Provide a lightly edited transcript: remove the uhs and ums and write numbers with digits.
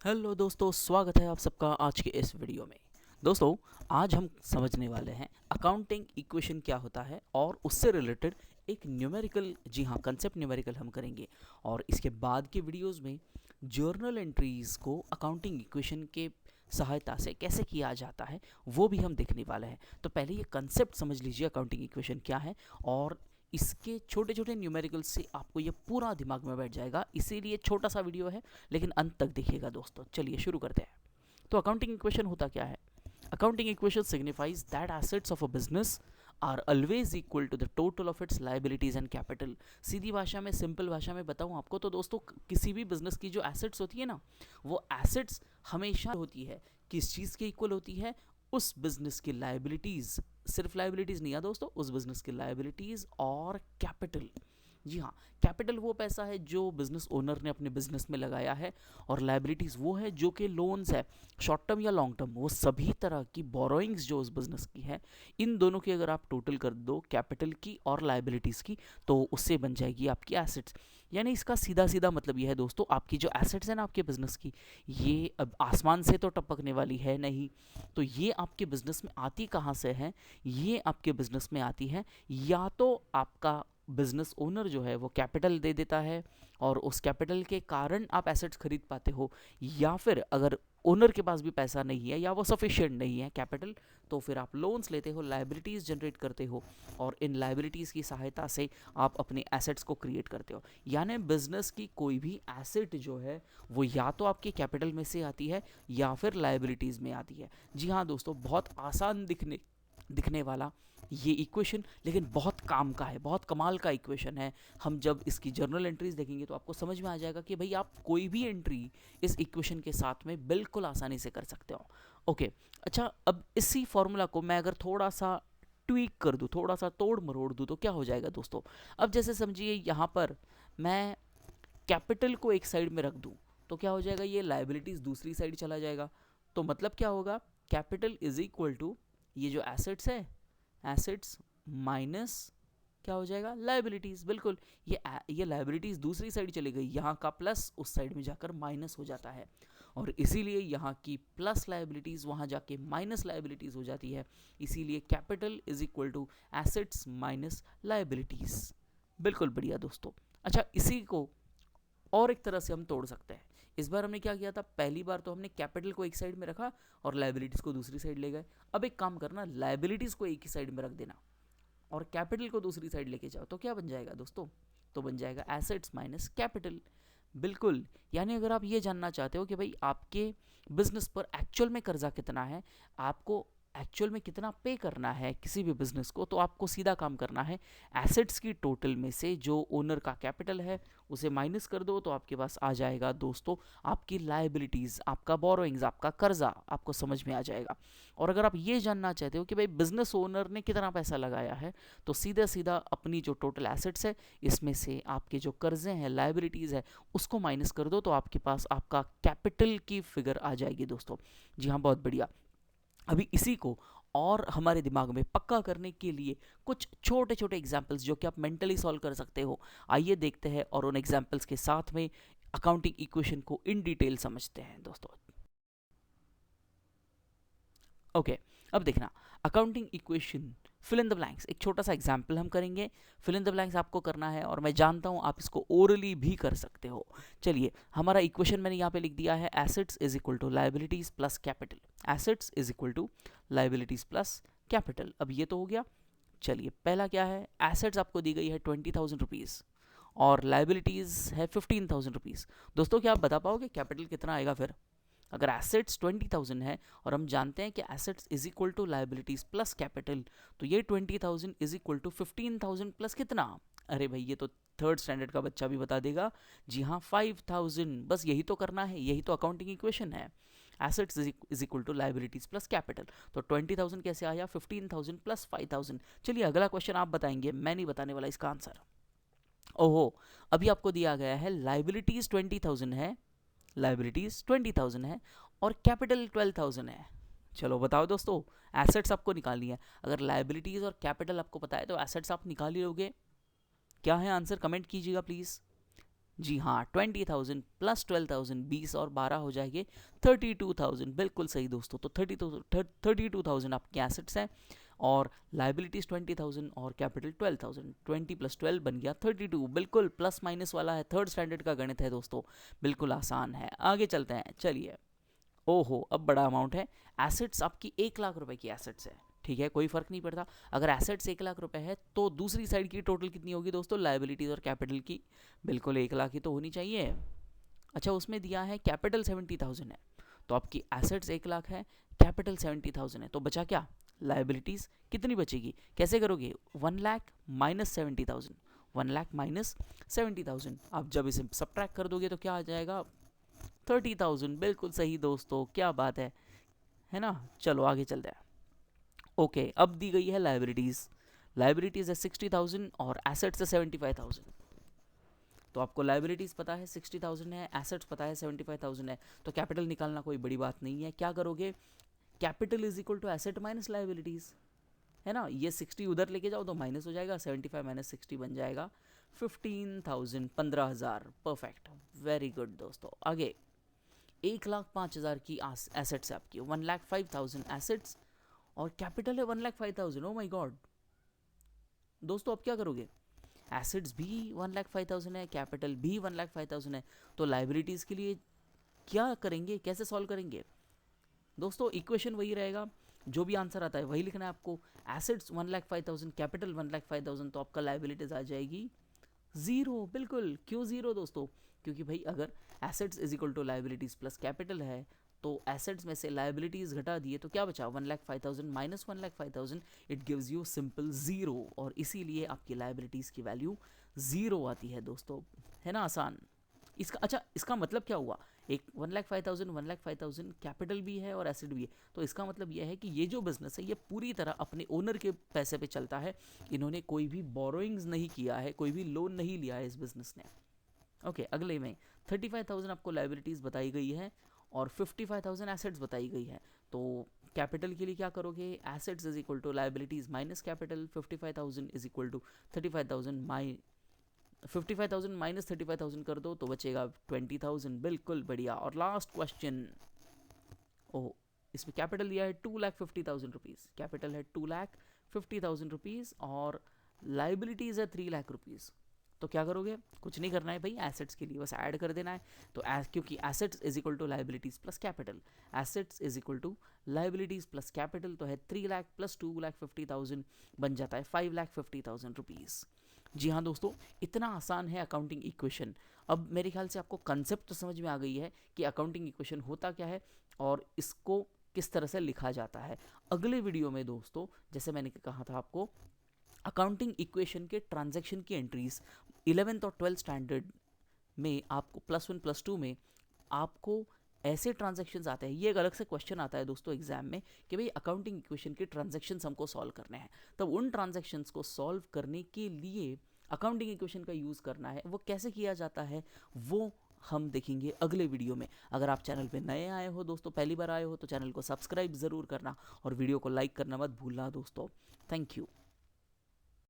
Hello दोस्तों, स्वागत है आप सबका आज के इस वीडियो में। दोस्तों, आज हम समझने वाले हैं अकाउंटिंग इक्वेशन क्या होता है और उससे रिलेटेड एक न्यूमेरिकल, जी हाँ, कंसेप्ट न्यूमेरिकल हम करेंगे। और इसके बाद के वीडियोस में जर्नल एंट्रीज को अकाउंटिंग इक्वेशन के सहायता से कैसे किया जाता है वो भी हम देखने वाले हैं। तो पहले ये कंसेप्ट समझ लीजिए अकाउंटिंग इक्वेशन क्या है, और इसके छोटे छोटे न्यूमेरिकल्स से आपको ये पूरा दिमाग में बैठ जाएगा। इसीलिए छोटा सा वीडियो है, लेकिन अंत तक देखिएगा दोस्तों। चलिए शुरू करते हैं। तो अकाउंटिंग इक्वेशन होता क्या है? Accounting equation signifies that assets of a business are always equal to the total of its liabilities and capital. सीधी भाषा में, सिंपल भाषा में बताऊं आपको तो दोस्तों, किसी भी बिजनेस की जो एसेट्स होती है ना, वो एसेट्स हमेशा होती है किस चीज़ के इक्वल होती है? उस बिजनेस की लाइबिलिटीज। सिर्फ लाइबिलिटीज नहीं है दोस्तों, उस बिजनेस की लाइबिलिटीज और कैपिटल। जी हाँ, कैपिटल वो पैसा है जो बिजनेस ओनर ने अपने बिजनेस में लगाया है, और लाइबिलिटीज़ वो है जो कि लोन्स है, शॉर्ट टर्म या लॉन्ग टर्म, वो सभी तरह की बोरोइंग्स जो उस बिजनेस की है, इन दोनों की अगर आप टोटल कर दो, कैपिटल की और लाइबिलिटीज़ की, तो उससे बन जाएगी आपकी एसेट्स। यानी इसका सीधा सीधा मतलब यह है दोस्तों, आपकी जो एसेट्स है ना आपके बिजनेस की, ये अब आसमान से तो टपकने वाली है नहीं। तो ये आपके बिजनेस में आती कहाँ से है? ये आपके बिजनेस में आती है या तो आपका बिजनेस ओनर जो है वो कैपिटल दे देता है, और उस कैपिटल के कारण आप एसेट्स खरीद पाते हो, या फिर अगर ओनर के पास भी पैसा नहीं है या वो सफिशिएंट नहीं है कैपिटल, तो फिर आप लोन्स लेते हो, लाइबिलिटीज़ जनरेट करते हो, और इन लाइबिलिटीज़ की सहायता से आप अपने एसेट्स को क्रिएट करते हो। यानी बिजनेस की कोई भी एसेट जो है वो या तो आपके कैपिटल में से आती है या फिर लाइबिलिटीज़ में आती है। जी हाँ दोस्तों, बहुत आसान दिखने वाला ये इक्वेशन, लेकिन बहुत काम का है, बहुत कमाल का इक्वेशन है। हम जब इसकी जर्नल एंट्रीज देखेंगे तो आपको समझ में आ जाएगा कि भाई आप कोई भी एंट्री इस इक्वेशन के साथ में बिल्कुल आसानी से कर सकते हो। ओके, अच्छा, अब इसी फॉर्मूला को मैं अगर थोड़ा सा ट्वीक कर दूँ, थोड़ा सा तोड़ मरोड़ दूँ, तो क्या हो जाएगा दोस्तों? अब जैसे समझिए यहाँ पर मैं कैपिटल को एक साइड में रख दूँ, तो क्या हो जाएगा? ये लाइबिलिटीज़ दूसरी साइड चला जाएगा। तो मतलब क्या होगा? कैपिटल इज इक्वल टू ये जो एसेट्स है, एसेट्स माइनस क्या हो जाएगा? लाइबिलिटीज। बिल्कुल, ये लाइबिलिटीज दूसरी साइड चली गई, यहाँ का प्लस उस साइड में जाकर माइनस हो जाता है, और इसीलिए यहाँ की प्लस लाइबिलिटीज वहाँ जाके माइनस लाइबिलिटीज हो जाती है। इसीलिए capital is equal to assets minus liabilities. बिल्कुल बढ़िया दोस्तों। अच्छा, इसी को और एक तरह से हम तोड़ सकते हैं। इस बार हमने क्या किया था? पहली बार तो हमने कैपिटल को एक साइड में रखा और लाइबिलिटीज को दूसरी साइड ले गए। अब एक काम करना, लाइबिलिटीज को एक ही साइड में रख देना और कैपिटल को दूसरी साइड लेके जाओ, तो क्या बन जाएगा दोस्तों? तो बन जाएगा एसेट्स माइनस कैपिटल। बिल्कुल, यानी अगर आप ये जानना चाहते हो कि भाई आपके बिजनेस पर एक्चुअल में कर्जा कितना है, आपको एक्चुअल में कितना पे करना है किसी भी बिजनेस को, तो आपको सीधा काम करना है, एसेट्स की टोटल में से जो ओनर का कैपिटल है उसे माइनस कर दो, तो आपके पास आ जाएगा दोस्तों आपकी लाइबिलिटीज़, आपका बोरोइंग्स, आपका कर्जा आपको समझ में आ जाएगा। और अगर आप ये जानना चाहते हो कि भाई बिजनेस ओनर ने कितना पैसा लगाया है, तो सीधा सीधा अपनी जो टोटल एसेट्स है इसमें से आपके जो कर्जे हैं, लाइबिलिटीज़ है, उसको माइनस कर दो, तो आपके पास आपका कैपिटल की फिगर आ जाएगी दोस्तों। जी हाँ, बहुत बढ़िया। अभी इसी को और हमारे दिमाग में पक्का करने के लिए कुछ छोटे छोटे एग्जाम्पल्स जो कि आप मेंटली सॉल्व कर सकते हो, आइए देखते हैं और उन एग्जाम्पल्स के साथ में अकाउंटिंग इक्वेशन को इन डिटेल समझते हैं दोस्तों। ओके, अब देखना accounting equation fill in the blanks, एक छोटा सा एग्जाम्पल हम करेंगे। फिल इन द ब्लैंक्स आपको करना है, और मैं जानता हूं आप इसको ओरली भी कर सकते हो। चलिए, हमारा इक्वेशन मैंने यहाँ पे लिख दिया है, assets is equal to liabilities plus capital. Assets is equal to liabilities plus capital. अब ये तो हो गया। चलिए, पहला क्या है? एसेट्स आपको दी गई है 20,000 रुपीज़ और लाइबिलिटीज़ है 15,000 रुपीज़। दोस्तों, क्या आप बता पाओगे कैपिटल कितना आएगा फिर? अगर एसेट्स 20,000 है और हम जानते हैं कि assets is equal to liabilities plus capital, तो ये 20,000 इज इक्वल टू 15,000 प्लस कितना? अरे भाई, ये तो थर्ड स्टैंडर्ड का बच्चा भी बता देगा। जी हाँ, 5,000। बस यही तो करना है, यही तो अकाउंटिंग इक्वेशन है। Assets is equal to liabilities plus capital, तो 20,000 कैसे आया? 15,000 प्लस 5,000। चलिए, अगला क्वेश्चन आप बताएंगे, मैं नहीं बताने वाला इसका आंसर। ओहो, अभी आपको दिया गया है लाइबिलिटीज 20,000 है, लाइबिलिटीज 20,000 है और कैपिटल 12,000 है। चलो बताओ दोस्तों, एसेट्स आपको निकालनी है। अगर लाइबिलिटीज और कैपिटल आपको पता है तो एसेट्स आप निकाल ही लोगे। क्या है आंसर? कमेंट कीजिएगा प्लीज। जी हाँ, 20,000 प्लस 12,000, 20 और 12 हो जाएंगे 32,000। बिल्कुल सही दोस्तों। तो 32,000 आपके एसेट्स हैं और लाइबिलिटीज 20,000 और कैपिटल 12,000। 20 प्लस 12 बन गया 32। बिल्कुल प्लस माइनस वाला है, थर्ड स्टैंडर्ड का गणित है दोस्तों, बिल्कुल आसान है। आगे चलते हैं, चलिए। ओहो, अब बड़ा अमाउंट है। एसेट्स आपकी 1 लाख रुपए की एसेट्स है, ठीक है, कोई फर्क नहीं पड़ता। अगर एसेट्स 1 लाख रुपए है तो दूसरी साइड की टोटल कितनी होगी दोस्तों, लाइबिलिटीज और कैपिटल की? बिल्कुल 1 लाख ही तो होनी चाहिए। अच्छा, उसमें दिया है कैपिटल 70,000 है, तो आपकी एसेट्स 1 लाख है, कैपिटल 70,000 है, तो बचा क्या? लाइबिलिटीज कितनी बचेगी? कैसे करोगे? 1 लाख माइनस 70,000, 1 लाख माइनस 70,000। आप जब इसे सब्ट्रैक्ट कर दोगे तो क्या आ जाएगा? 30,000। बिल्कुल सही दोस्तों, क्या बात है ना। चलो आगे चलते हैं। ओके, अब दी गई है लाइबिलिटीज। लाइबिलिटीज है 60,000 और एसेट्स है 75,000। तो आपको लाइबिलिटीज पता है 60,000 है, एसेट्स पता है 75,000 है, तो कैपिटल निकालना कोई बड़ी बात नहीं है। क्या करोगे? Capital is equal to asset minus liabilities, है ना। ये 60 उधर लेके जाओ तो माइनस हो जाएगा, 75 माइनस 60 बन जाएगा 15,000, 15,000। परफेक्ट, वेरी गुड दोस्तों। आगे 1,05,000 की एसेट्स है आपकी, 1,05,000 एसेट्स और कैपिटल है 1,05,000। ओ माय गॉड दोस्तों, अब क्या करोगे? एसेट्स भी 1,05,000 है, कैपिटल भी 1,05,000 है, तो लाइबिलिटीज के लिए क्या करेंगे, कैसे सॉल्व करेंगे? दोस्तों इक्वेशन वही रहेगा, जो भी आंसर आता है वही लिखना है आपको। एसेट्स 1,05,000, कैपिटल 1,05,000, तो आपका लाइबिलिटीज आ जाएगी 0। बिल्कुल, क्यों 0 दोस्तों? क्योंकि भाई अगर assets is equal to liabilities plus capital है, तो एसेट्स में से लाइबिलिटीज घटा दिए तो क्या बचा? 1,05,000 minus 1,05,000, it gives you simple 0, और इसीलिए आपकी लाइबिलिटीज की वैल्यू 0 आती है दोस्तों, है ना, आसान। इसका अच्छा, इसका मतलब क्या हुआ? एक 1,05,000 कैपिटल भी है और एसेट भी है, तो इसका मतलब यह है कि ये जो बिजनेस है ये पूरी तरह अपने ओनर के पैसे पे चलता है। इन्होंने कोई भी बोरोइंग्स नहीं किया है, कोई भी लोन नहीं लिया है इस बिजनेस ने। ओके, अगले में 35,000 आपको लाइबिलिटीज बताई गई है और 55,000 एसेट्स बताई गई है। तो कैपिटल के लिए क्या करोगे? Assets is equal to liabilities minus capital, 55,000 is equal to 35,000 55,000 minus 35,000 कर दो तो बचेगा 20,000। बिल्कुल बढ़िया। और लास्ट क्वेश्चन, ओह, इसमें कैपिटल दिया है 2,50,000 रुपीज़, कैपिटल है 2,50,000 रुपीज़ और लाइबिलिटीज़ है 3 लाख रुपीज़। तो क्या करोगे? कुछ नहीं करना है भाई, एसेट्स के लिए बस ऐड कर देना है। तो क्योंकि assets is equal to liabilities plus capital, assets is equal to liabilities plus capital, तो है 3 लाख प्लस 2,50,000 बन जाता है 5,50,000 रुपीज़। जी हाँ दोस्तों, इतना आसान है अकाउंटिंग इक्वेशन। अब मेरे ख्याल से आपको कंसेप्ट तो समझ में आ गई है कि अकाउंटिंग इक्वेशन होता क्या है और इसको किस तरह से लिखा जाता है। अगले वीडियो में दोस्तों, जैसे मैंने कहा था आपको, अकाउंटिंग इक्वेशन के ट्रांजैक्शन की एंट्रीज 11th और 12th स्टैंडर्ड में आपको +1 +2 में आपको ऐसे ट्रांजैक्शंस आते हैं। ये एक अलग से क्वेश्चन आता है दोस्तों एग्जाम में कि भाई अकाउंटिंग इक्वेशन के ट्रांजैक्शंस हमको सॉल्व करने हैं, तब उन ट्रांजैक्शंस को सॉल्व करने के लिए अकाउंटिंग इक्वेशन का यूज़ करना है। वो कैसे किया जाता है वो हम देखेंगे अगले वीडियो में। अगर आप चैनल पे नए आए हो दोस्तों, पहली बार आए हो, तो चैनल को सब्सक्राइब ज़रूर करना और वीडियो को लाइक करना मत भूलना दोस्तों। Thank you.